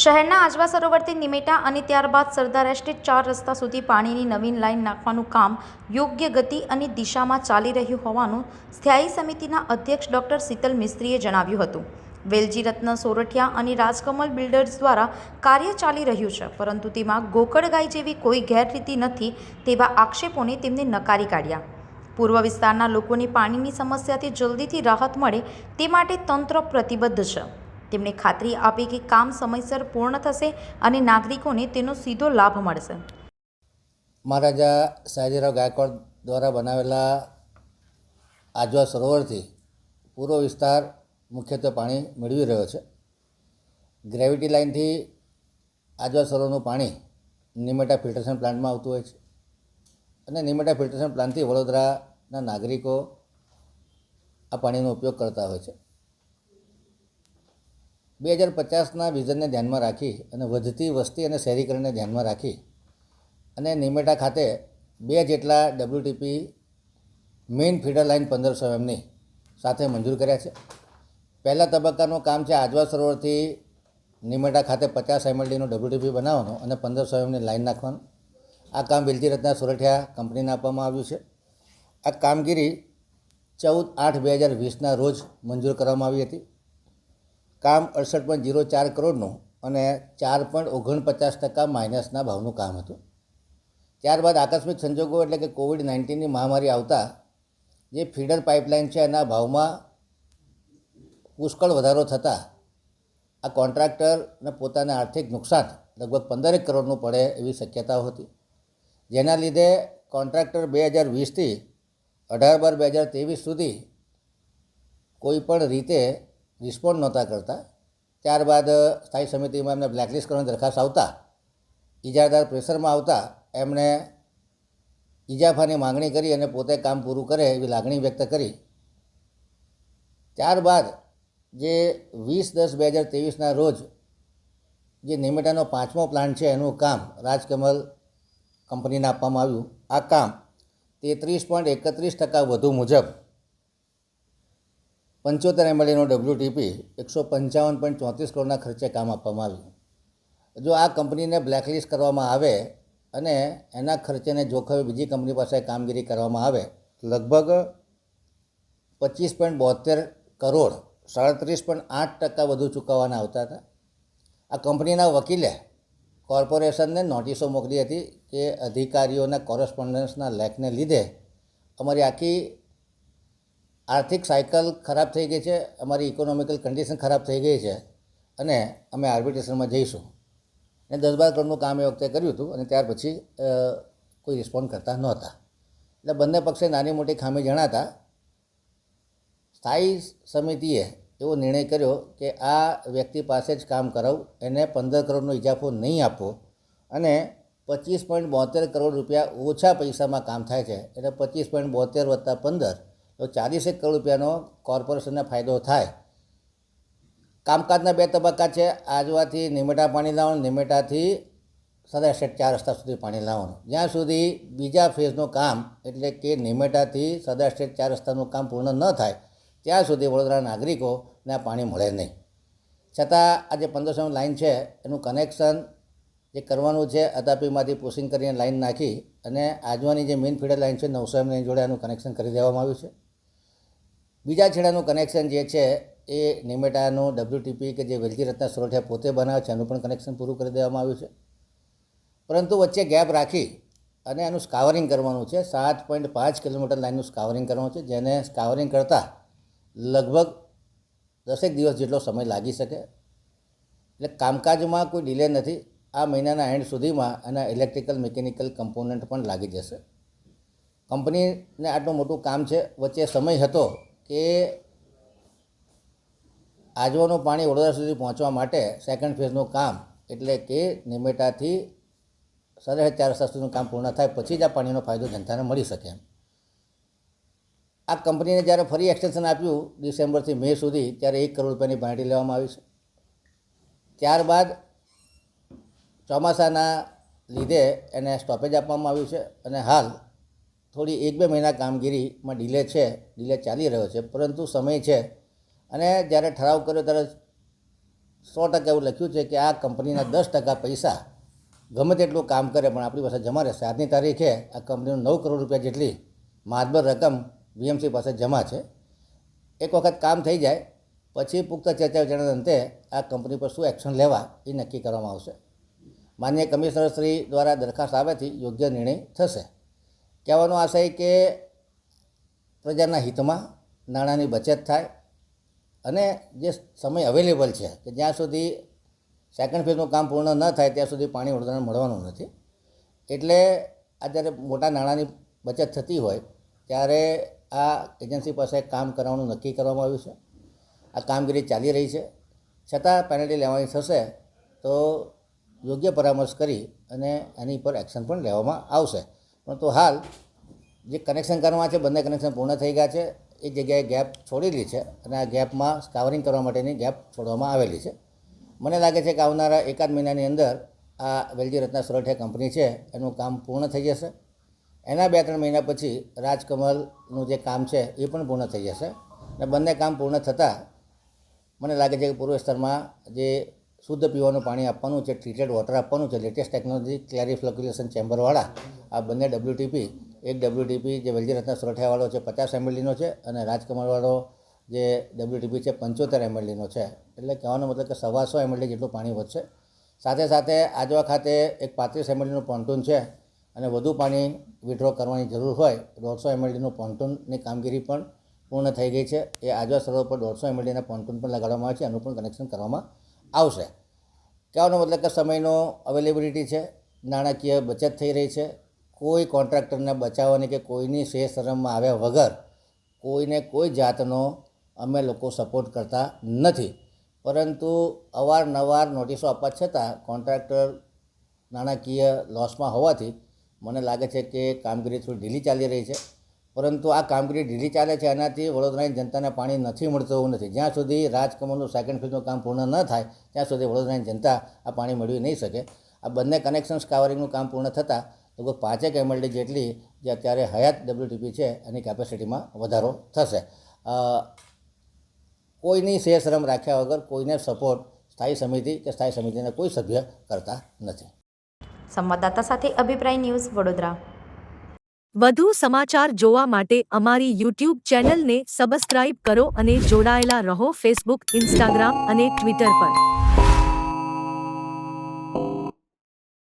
શહેરના આજવા સરોવરથી નિમેટા અને ત્યારબાદ સરદાર એસ્ટેટ 4 રસ્તા સુધી પાણીની નવીન લાઇન નાખવાનું કામ યોગ્ય ગતિ અને દિશામાં ચાલી રહ્યું હોવાનું સ્થાયી સમિતિના અધ્યક્ષ ડોક્ટર શીતલ મિસ્ત્રીએ જણાવ્યું હતું. વેલજી રત્ન સોરઠિયા અને રાજકમલ બિલ્ડર્સ દ્વારા કાર્ય ચાલી રહ્યું છે, પરંતુ તેમાં ગોકળગાય જેવી કોઈ ગેરરીતિ નથી તેવા આક્ષેપોને તેમને નકારી કાઢ્યા. પૂર્વ વિસ્તારના લોકોને પાણીની સમસ્યાથી જલ્દીથી રાહત મળે તે માટે તંત્ર પ્રતિબદ્ધ છે. તેમણે ખાતરી આપી કે કામ સમયસર પૂર્ણ થશે અને નાગરિકોને તેનો સીધો લાભ મળશે. મહારાજા સયાજીરાવ ગાયકવાડ દ્વારા બનાવેલા આજવા સરોવરથી પૂર્વ વિસ્તાર મુખ્યત્વે પાણી મેળવી રહ્યો છે. ગ્રેવિટી લાઇનથી આજવા સરોવરનું પાણી નિમેટા ફિલ્ટરેશન પ્લાન્ટમાં આવતું હોય છે અને નિમેટા ફિલ્ટરેશન પ્લાન્ટથી વડોદરાના નાગરિકો આ પાણીનો ઉપયોગ કરતા હોય છે. 2050ના વિઝનને ધ્યાનમાં રાખી અને વધતી વસ્તી અને શહેરીકરણને ધ્યાનમાં રાખી અને નિમેટા ખાતે 2 જેટલા WTP મેઇન ફીડર લાઇન 1500 mmની સાથે મંજૂર કર્યા છે. પહેલા તબક્કાનું કામ છે આજવા સરોવરથી નિમેટા ખાતે 50 MLDનું WTP બનાવવાનું અને 1500 mmની લાઇન નાખવાનું. આ કામ વેલજી રત્ન સોરઠિયા કંપનીને આપવામાં આવ્યું છે. આ કામગીરી 14/8/2020ના રોજ મંજૂર કરવામાં આવી હતી. કામ 68.04 કરોડનું અને 4.49% માઇનસના ભાવનું કામ હતું. ત્યારબાદ આકસ્મિક સંજોગો એટલે કે COVID-19ની મહામારી આવતા જે ફીડર પાઇપલાઇન છે એના ભાવમાં પુષ્કળ વધારો થતાં આ કોન્ટ્રાક્ટરને પોતાને આર્થિક નુકસાન લગભગ 15 કરોડનું પડે એવી શક્યતાઓ હતી, જેના લીધે કોન્ટ્રાક્ટર 2020થી 18/12/2023 સુધી કોઈ પણ રીતે રિસ્પોન્ડ નહોતા કરતા. ત્યારબાદ સ્થાયી સમિતિમાં એમને બ્લેકલિસ્ટ કરવાની દરખાસ્ત આવતા ઇજાદાર પ્રેશરમાં આવતા એમણે ઇજાફાની માંગણી કરી અને પોતે કામ પૂરું કરે એવી લાગણી વ્યક્ત કરી. ત્યારબાદ જે 20/10/2023ના રોજ જે નિમેટાનો 5મો પ્લાન્ટ છે એનું કામ રાજકમલ કંપનીને આપવામાં આવ્યું. આ કામ 33.31% વધુ મુજબ 75 MLDનો WTP 155.34 કરોડના ખર્ચે કામ આપવામાં આવ્યું. જો આ કંપનીને બ્લેકલિસ્ટ કરવામાં આવે અને એના ખર્ચેને જોખમે બીજી કંપની પાસે કામગીરી કરવામાં આવે લગભગ 25.72 કરોડ 37.8% વધુ ચૂકવવાના આવતા હતા. આ કંપનીના વકીલે કોર્પોરેશનને નોટિસો મોકલી હતી કે અધિકારીઓના કોરસ્પોન્ડન્સના લેકને લીધે અમારી આખી આર્થિક સાયકલ ખરાબ થઈ ગઈ છે, અમારી ઇકોનોમિકલ કન્ડિશન ખરાબ થઈ ગઈ છે અને અમે આર્બિટ્રેશનમાં જઈશું. અને 10-12 કરોડનું કામ એ વખતે કર્યું હતું અને ત્યાર પછી કોઈ રિસ્પોન્ડ કરતા નહોતા. એટલે બંને પક્ષે નાની મોટી ખામી જણાતા સ્થાયી સમિતિએ એવો નિર્ણય કર્યો કે આ વ્યક્તિ પાસે જ કામ કરાવું, એને 15 કરોડનો ઇજાફો નહીં આપવો અને 25.72 કરોડ રૂપિયા ઓછા પૈસામાં કામ થાય છે એટલે 25.72 + 15 તો 40 કરોડ રૂપિયાનો કોર્પોરેશનને ફાયદો થાય. કામકાજના 2 તબક્કા છે. આજવાથી નિમેટા પાણી લાવવાનું, નિમેટાથી સરદાર એસ્ટેટ 4 રસ્તા સુધી પાણી લાવવાનું. જ્યાં સુધી બીજા ફેઝનું કામ એટલે કે નિમેટાથી સરદાર એસ્ટેટ 4 રસ્તાનું કામ પૂર્ણ ન થાય ત્યાં સુધી વડોદરા નાગરિકોને આ પાણી મળે નહીં. છતાં આ જે 1500 લાઇન છે એનું કનેક્શન જે કરવાનું છે અતાપીમાંથી પુશિંગ કરીને લાઇન નાખી અને આજવાની જે મેઇન ફીડર લાઇન છે 900 mmની જોડે એનું કનેક્શન કરી દેવામાં આવ્યું છે. બીજા છેડાનું કનેક્શન જે છે એ નિમેટાનું WTP કે જે વેલજી રત્ન સોરઠિયા પોતે બનાવે છે એનું પણ કનેક્શન પૂરું કરી દેવામાં આવ્યું છે. પરંતુ વચ્ચે ગેપ રાખી અને એનું સ્કાવરિંગ કરવાનું છે. 7.5 કિલોમીટર લાઇનનું સ્કાવરિંગ કરવાનું છે, જેને સ્કાવરિંગ કરતાં લગભગ 10 દિવસ જેટલો સમય લાગી શકે. એટલે કામકાજમાં કોઈ ડિલે નથી. આ મહિનાના એન્ડ સુધીમાં એના ઇલેક્ટ્રિકલ મિકેનિકલ કમ્પોનન્ટ પણ લાગી જશે. કંપનીને આટલું મોટું કામ છે, વચ્ચે સમય હતો કે આજવાનું પાણી વડોદરા સુધી પહોંચવા માટે સેકન્ડ ફેઝનું કામ એટલે કે નિમેટાથી સરદાર 4 રસ્તા સુધીનું કામ પૂર્ણ થાય પછી જ આ પાણીનો ફાયદો જનતાને મળી શકે. આ કંપનીને જ્યારે ફરી એક્સટેન્શન આપ્યું ડિસેમ્બરથી મે સુધી ત્યારે 1 કરોડ રૂપિયાની પેનલ્ટી લેવામાં આવી છે. ત્યારબાદ ચોમાસાના લીધે એને સ્ટોપેજ આપવામાં આવ્યું છે અને હાલ થોડી 1-2 મહિના કામગીરીમાં ડિલે ચાલી રહ્યો છે, પરંતુ સમય છે અને જ્યારે ઠરાવ કર્યો ત્યારે 100% એવું લખ્યું છે કે આ કંપનીના 10% પૈસા ગમે તેટલું કામ કરે પણ આપણી પાસે જમા રહેશે. આજની તારીખે આ કંપનીનું 9 કરોડ રૂપિયા જેટલી માતબર રકમ વીએમસી પાસે જમા છે. એક વખત કામ થઈ જાય પછી પુખ્ત ચર્ચા વિચારણા અંતે આ કંપની પર શું એક્શન લેવા એ નક્કી કરવામાં આવશે. માન્ય કમિશનર શ્રી દ્વારા દરખાસ્ત આવ્યાથી યોગ્ય નિર્ણય થશે. કહેવાનો આશય કે પ્રજાના હિતમાં નાણાંની બચત થાય અને જે સમય અવેલેબલ છે કે જ્યાં સુધી સેકન્ડ ફેઝનું કામ પૂર્ણ ન થાય ત્યાં સુધી પાણી વડોદરાને મળવાનું નથી. એટલે આ જ્યારે મોટા નાણાંની બચત થતી હોય ત્યારે આ એજન્સી પાસે કામ કરવાનું નક્કી કરવામાં આવ્યું છે. આ કામગીરી ચાલી રહી છે. છતાં પેનલ્ટી લેવાની થશે તો યોગ્ય પરામર્શ કરી અને એની પર એક્શન પણ લેવામાં આવશે. પરંતુ હાલ જે કનેક્શન કરવાના છે બંને કનેક્શન પૂર્ણ થઈ ગયા છે. એક જગ્યાએ ગેપ છોડેલી છે અને આ ગેપમાં સ્કાવરિંગ કરવા માટેની ગેપ છોડવામાં આવેલી છે. મને લાગે છે કે આવનારા એકાદ મહિનાની અંદર આ વેલજી રત્ના સોરઠિયા કંપની છે એનું કામ પૂર્ણ થઈ જશે. એના 2-3 મહિના પછી રાજકમલનું જે કામ છે એ પણ પૂર્ણ થઈ જશે અને બંને કામ પૂર્ણ થતાં મને લાગે છે કે પૂર્વ વિસ્તારમાં જે શુદ્ધ પીવાનું પાણી આપવાનું છે, ટ્રીટેડ વોટર આપવાનું છે, લેટેસ્ટ ટેકનોલોજી ક્લેરિફિકેશન ચેમ્બરવાળા આ બંને WTP, એક WTP જે વેલજી રત્ના સોરઠિયાવાળો છે 50 mLનો છે અને રાજકમલવાળો જે WTP છે 75 mLનો છે. એટલે કહેવાનો મતલબ કે 125 mL જેટલું પાણી વધશે. સાથે સાથે આજવા ખાતે એક 35 mLનું પોન્ટૂન છે અને વધુ પાણી વિડ્રો કરવાની જરૂર હોય 150 mLનું પોન્ટૂનની કામગીરી પણ પૂર્ણ થઈ ગઈ છે. એ આજવા સ્થળો પર 150 mLના પોન્ટૂન પણ લગાડવામાં આવે છે. એનું પણ કનેક્શન કરવામાં આવશે. કહેવાનો મતલબ કે સમયનો અવેલેબિલિટી છે, નાણાકીય બચત થઈ રહી છે. કોઈ કોન્ટ્રાક્ટરને બચાવવાની કે કોઈની શેર શરમમાં આવ્યા વગર કોઈને કોઈ જાતનો અમે લોકો સપોર્ટ કરતા નથી. પરંતુ અવારનવાર નોટિસો આપવા છતાં કોન્ટ્રાક્ટર નાણાકીય લોસમાં હોવાથી મને લાગે છે કે કામગીરી થોડી ઢીલી ચાલી રહી છે. પરંતુ આ કામગીરી ઢીલી ચાલે છે એનાથી વડોદરાની જનતાને પાણી નથી મળતું એવું નથી. જ્યાં સુધી રાજકમલનું સેકન્ડ ફેઝનું કામ પૂર્ણ ન થાય ત્યાં સુધી વડોદરાની જનતા આ પાણી મેળવી નહીં શકે. આ બંને કનેક્શન સ્કાવરિંગનું કામ પૂર્ણ થતાં લગભગ 5 mLD જેટલી જે અત્યારે હયાત WTP છે એની કેપેસિટીમાં વધારો થશે. કોઈની શેર શરમ રાખ્યા વગર કોઈને સપોર્ટ સ્થાયી સમિતિ કે સ્થાયી સમિતિના કોઈ સભ્ય કરતા નથી. સંવાદદાતા સાથે અભિપ્રાય ન્યૂઝ વડોદરા. વધુ સમાચાર જોવા માટે અમારી YouTube ચેનલને સબસ્ક્રાઇબ કરો અને જોડાયેલા રહો ફેસબુક, ઇન્સ્ટાગ્રામ અને ટ્વિટર પર.